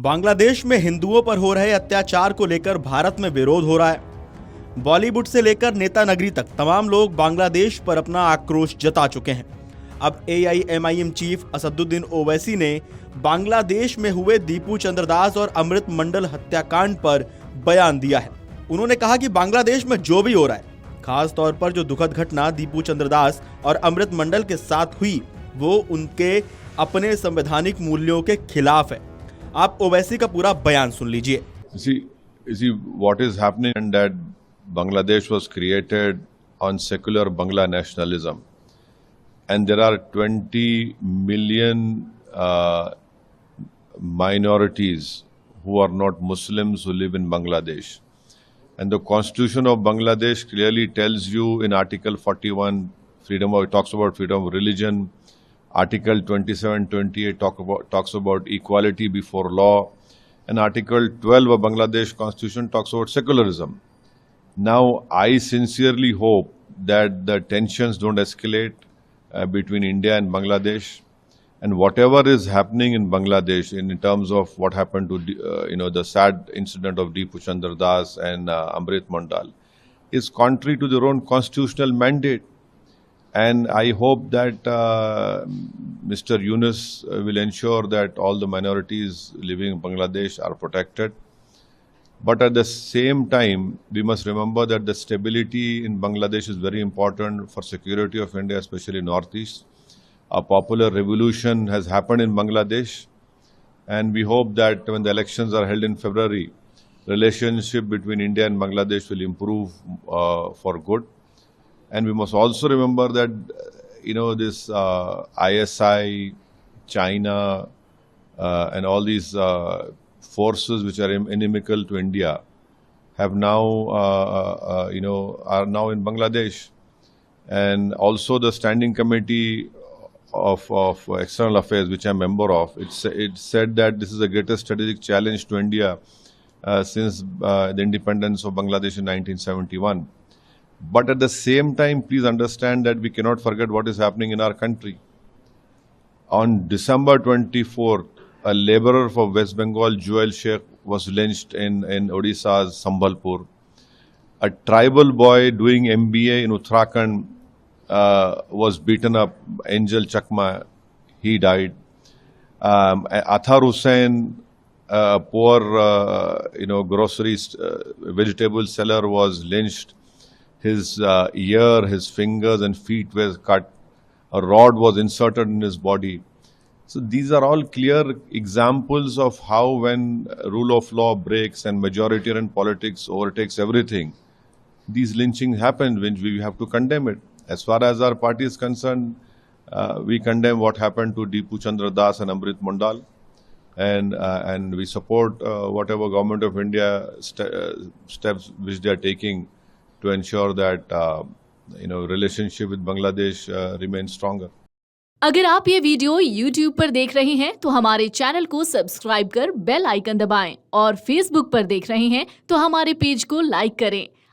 बांग्लादेश में हिंदुओं पर हो रहे अत्याचार को लेकर भारत में विरोध हो रहा है। बॉलीवुड से लेकर नेता नगरी तक तमाम लोग बांग्लादेश पर अपना आक्रोश जता चुके हैं। अब AIMIM चीफ असदुद्दीन ओवैसी ने बांग्लादेश में हुए दीपू चंद्रदास और अमृत मंडल हत्याकांड पर बयान दिया है। उन्होंने कहा कि बांग्लादेश में जो भी हो रहा है, खास तौर पर जो दुखद घटना दीपू चंद्रदास और अमृत मंडल के साथ हुई, वो उनके अपने संवैधानिक मूल्यों के खिलाफ है। आप ओवैसी का पूरा बयान सुन लीजिए। See what is happening, and that Bangladesh was created on secular Bangla nationalism, and there are 20 million minorities who are not Muslims who live in Bangladesh, and the Constitution of Bangladesh clearly tells you in Article 41 it talks about freedom of religion. Article 27-28 talks about equality before law, and Article 12 of Bangladesh Constitution talks about secularism. Now, I sincerely hope that the tensions don't escalate between India and Bangladesh, and whatever is happening in Bangladesh in terms of what happened to the sad incident of Deepu Chandradas and Amrit Mandal is contrary to their own constitutional mandate. And I hope that Mr. Yunus will ensure that all the minorities living in Bangladesh are protected. But at the same time, we must remember that the stability in Bangladesh is very important for security of India, especially Northeast. A popular revolution has happened in Bangladesh, and we hope that when the elections are held in February, relationship between India and Bangladesh will improve for good. And we must also remember that, this ISI, China, and all these forces which are inimical to India have now, are now in Bangladesh. And also the Standing Committee of External Affairs, which I'm a member of, it said that this is the greatest strategic challenge to India since the independence of Bangladesh in 1971. But at the same time, please understand that we cannot forget what is happening in our country. On December 24th, a laborer for West Bengal, Joel Sheikh, was lynched in Odisha's Sambhalpur. A tribal boy doing MBA in Uttarakhand was beaten up, Angel Chakma, he died. Athar Hussain, a poor, vegetable seller, was lynched. His ear, his fingers and feet were cut. A rod was inserted in his body. So these are all clear examples of how when rule of law breaks and majoritarian politics overtakes everything, these lynchings happen, when we have to condemn it. As far as our party is concerned, we condemn what happened to Deepu Chandradas and Amrit Mandal, and we support whatever Government of India steps which they are taking to ensure that relationship with Bangladesh remains stronger. अगर आप ये video YouTube पर देख रहे हैं तो हमारे channel को सब्सक्राइब कर बेल आइकन दबाएं, और Facebook पर देख रहे हैं तो हमारे पेज को लाइक करें।